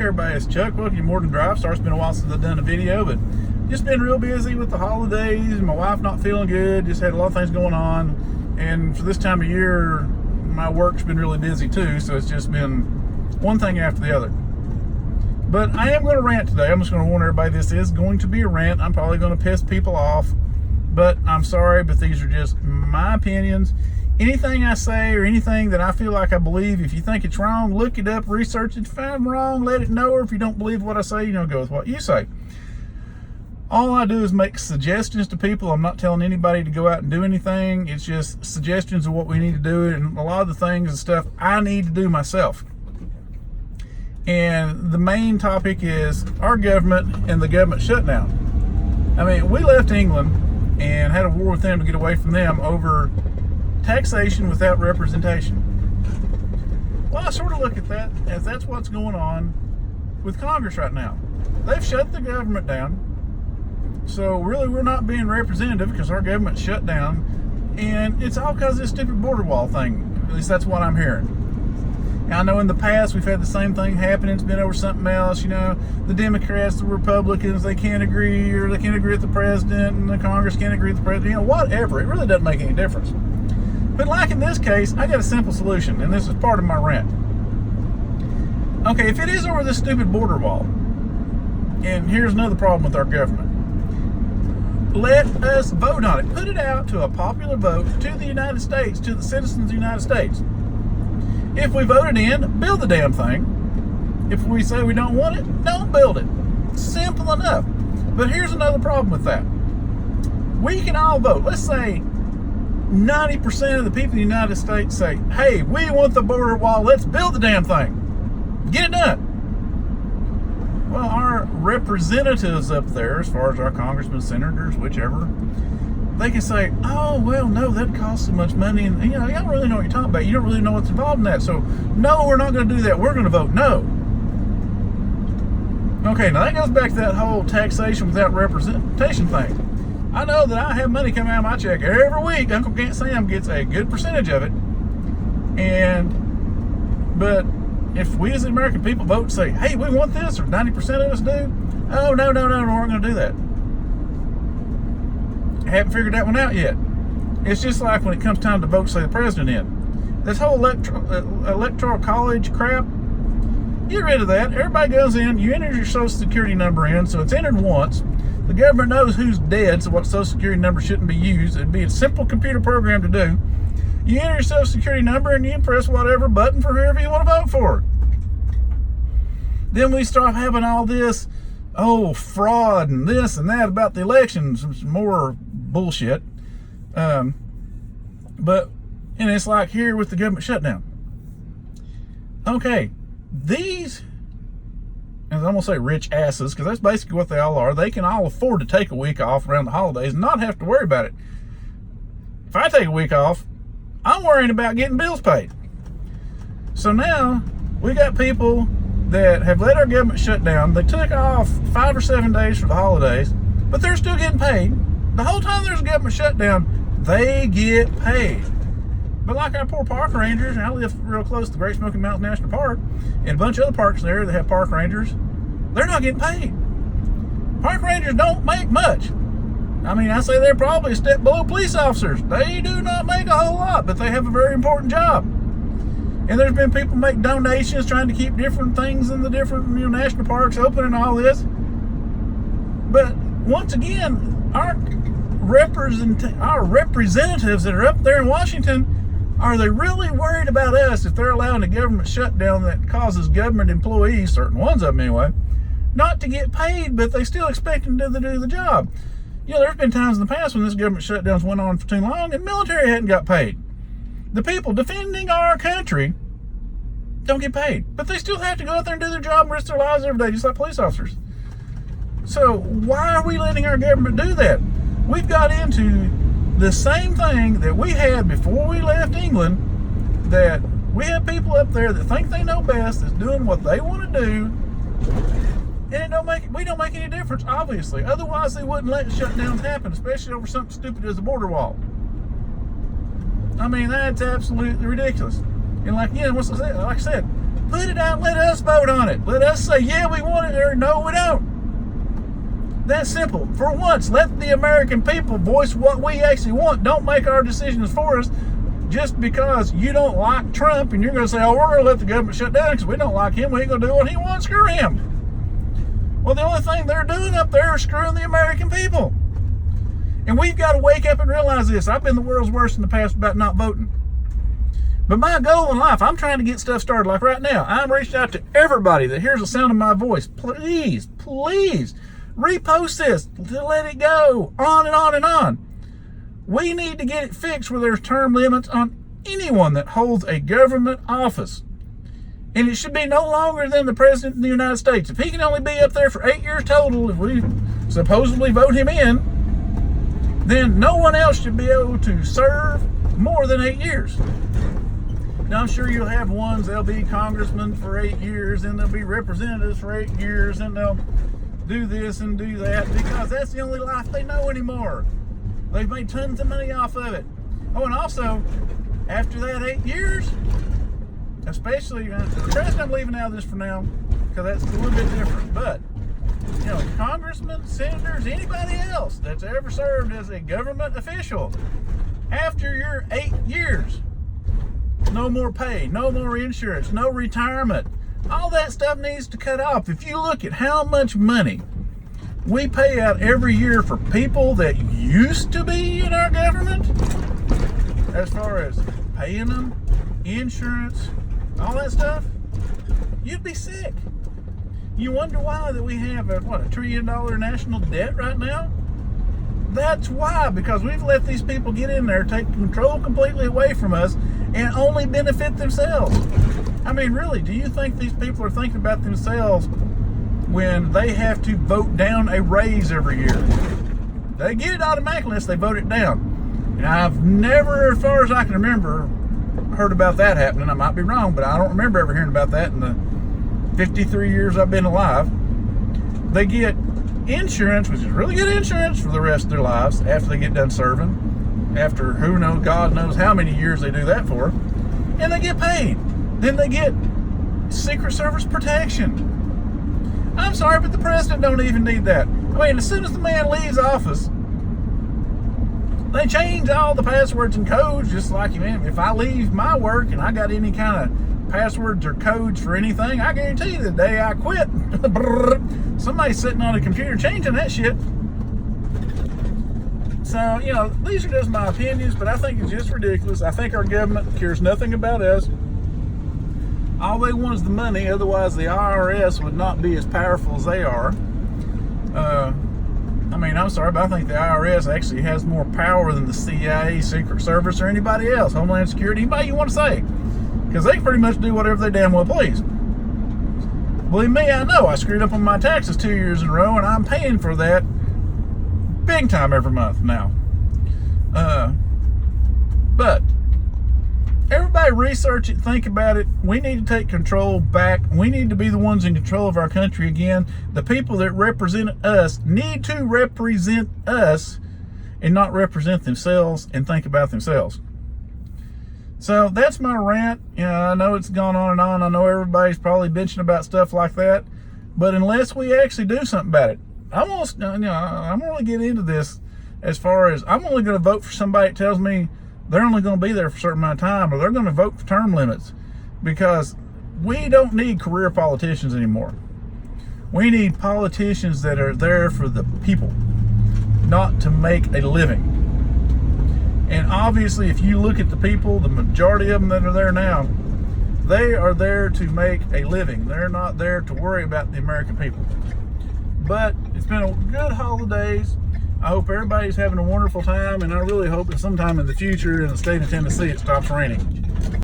everybody, it's Chuck. Welcome to More Than Drive. Sorry, it's been a while since I've done a video, but just been real busy with the holidays. My wife not feeling good. Just had a lot of things going on. And for this time of year, my work's been really busy too. So it's just been one thing after the other. But I am going to rant today. I'm just going to warn everybody this is going to be a rant. I'm probably going to piss people off. But I'm sorry, but these are just my opinions. Anything I say or anything that I feel like I believe, if you think it's wrong, look it up, research it. If I'm wrong, let it know. Or if you don't believe what I say, go with what you say. All I do is make suggestions to people. I'm not telling anybody to go out and do anything. It's just suggestions of what we need to do and a lot of the things and stuff I need to do myself. And the main topic is our government and the government shutdown. I mean, we left England and had a war with them to get away from them over taxation without representation. Well, I sort of look at that as that's what's going on with Congress right now. They've shut the government down. So really we're not being representative because our government's shut down. And it's all because of this stupid border wall thing. At least that's what I'm hearing. And I know in the past we've had the same thing happen. It's been over something else. The Democrats, the Republicans, they can't agree, or they can't agree with the president, and the Congress can't agree with the president. Whatever. It really doesn't make any difference. But like in this case, I got a simple solution, and this is part of my rant. Okay, if it is over this stupid border wall, and here's another problem with our government, let us vote on it. Put it out to a popular vote to the United States, to the citizens of the United States. If we vote it in, build the damn thing. If we say we don't want it, don't build it. Simple enough. But here's another problem with that. We can all vote. Let's say 90% of the people in the United States say, hey, we want the border wall, let's build the damn thing. Get it done. Well, our representatives up there, as far as our congressmen, senators, whichever, they can say, oh, well, no, that costs so much money, and you don't really know what you're talking about. You don't really know what's involved in that. So, no, we're not going to do that. We're going to vote no. Okay, now that goes back to that whole taxation without representation thing. I know that I have money coming out of my check every week. Uncle Can't Sam gets a good percentage of it. But if we as the American people vote and say, hey, we want this, or 90% of us do, oh, no, we're not going to do that. I haven't figured that one out yet. It's just like when it comes time to vote, say, the president in. This whole electoral college crap, get rid of that. Everybody goes in, you enter your social security number in, so it's entered once. The government knows who's dead, so what social security number shouldn't be used. It'd be a simple computer program to do. You enter your social security number and you press whatever button for whoever you want to vote for. Then we start having all this, fraud and this and that about the elections. Some more bullshit. And it's like here with the government shutdown. Okay, these, I'm going to say rich asses, because that's basically what they all are. They can all afford to take a week off around the holidays and not have to worry about it. If I take a week off, I'm worrying about getting bills paid. So now we got people that have let our government shut down. They took off 5 or 7 days for the holidays, but they're still getting paid. The whole time there's a government shutdown, they get paid. But like our poor park rangers, and I live real close to the Great Smoky Mountains National Park, and a bunch of other parks there that have park rangers, they're not getting paid. Park rangers don't make much. I mean, I say they're probably a step below police officers. They do not make a whole lot, but they have a very important job. And there's been people make donations trying to keep different things in the different national parks open and all this. But once again, our representatives that are up there in Washington, are they really worried about us if they're allowing a government shutdown that causes government employees, certain ones of them anyway, not to get paid, but they still expect them to do the job? There's been times in the past when this government shutdowns went on for too long and military hadn't got paid. The people defending our country don't get paid, but they still have to go out there and do their job and risk their lives every day, just like police officers. So why are we letting our government do that? We've got into the same thing that we had before we left England, that we have people up there that think they know best, that's doing what they want to do, and we don't make any difference, obviously. Otherwise, they wouldn't let shutdowns happen, especially over something stupid as a border wall. I mean, that's absolutely ridiculous. And like I said, Put it out, let us vote on it. Let us say, yeah, we want it, or no, we don't. That's simple. For once, let the American people voice what we actually want. Don't make our decisions for us just because you don't like Trump and you're going to say, oh, we're going to let the government shut down because we don't like him. We ain't going to do what he wants. Screw him. Well, the only thing they're doing up there is screwing the American people. And we've got to wake up and realize this. I've been the world's worst in the past about not voting. But my goal in life, I'm trying to get stuff started. Like right now, I'm reaching out to everybody that hears the sound of my voice. Please, please, repost this to let it go on and on and on. We need to get it fixed where there's term limits on anyone that holds a government office. And it should be no longer than the President of the United States. If he can only be up there for 8 years total, if we supposedly vote him in, then no one else should be able to serve more than 8 years. Now, I'm sure you'll have ones, they'll be congressmen for 8 years, and they'll be representatives for 8 years, and they'll do this and do that, because that's the only life they know anymore. They've made tons of money off of it. Oh, and also, after that 8 years, especially, the president, I'm leaving out of this for now, because that's a little bit different, but, you know, congressmen, senators, anybody else that's ever served as a government official, after your 8 years, no more pay, no more insurance, no retirement. All that stuff needs to cut off. If you look at how much money we pay out every year for people that used to be in our government, as far as paying them, insurance, all that stuff, you'd be sick. You wonder why that we have a $1 trillion national debt right now? That's why, because we've let these people get in there, take control completely away from us, and only benefit themselves. I mean, really, do you think these people are thinking about themselves when they have to vote down a raise every year? They get it automatically unless they vote it down. And I've never, as far as I can remember, heard about that happening. I might be wrong, but I don't remember ever hearing about that in the 53 years I've been alive. They get insurance, which is really good insurance for the rest of their lives after they get done serving. After who knows, God knows how many years they do that for. And they get paid. Then they get Secret Service protection. I'm sorry, but the president don't even need that. I mean, as soon as the man leaves office, they change all the passwords and codes, just like, man, if I leave my work and I got any kind of passwords or codes for anything, I guarantee you the day I quit, somebody's sitting on a computer changing that shit. So, you know, these are just my opinions, but I think it's just ridiculous. I think our government cares nothing about us. All they want is the money, otherwise the IRS would not be as powerful as they are. I mean, I'm sorry, but I think the IRS actually has more power than the CIA, Secret Service, or anybody else, Homeland Security, anybody you want to say. Because they can pretty much do whatever they damn well please. Believe me, I know. I screwed up on my taxes 2 years in a row, and I'm paying for that big time every month now. But everybody research it, think about it. We need to take control back. We need to be the ones in control of our country again. The people that represent us need to represent us and not represent themselves and think about themselves. So that's my rant. You know, I know it's gone on and on. I know everybody's probably bitching about stuff like that. But unless we actually do something about it, I'm going to get into this as far as I'm only going to vote for somebody that tells me they're only going to be there for a certain amount of time, or they're going to vote for term limits, because we don't need career politicians anymore. We need politicians that are there for the people, not to make a living. And obviously, if you look at the people, the majority of them that are there now, they are there to make a living. They're not there to worry about the American people. But it's been a good holidays. I hope everybody's having a wonderful time, and I really hope that sometime in the future in the state of Tennessee it stops raining.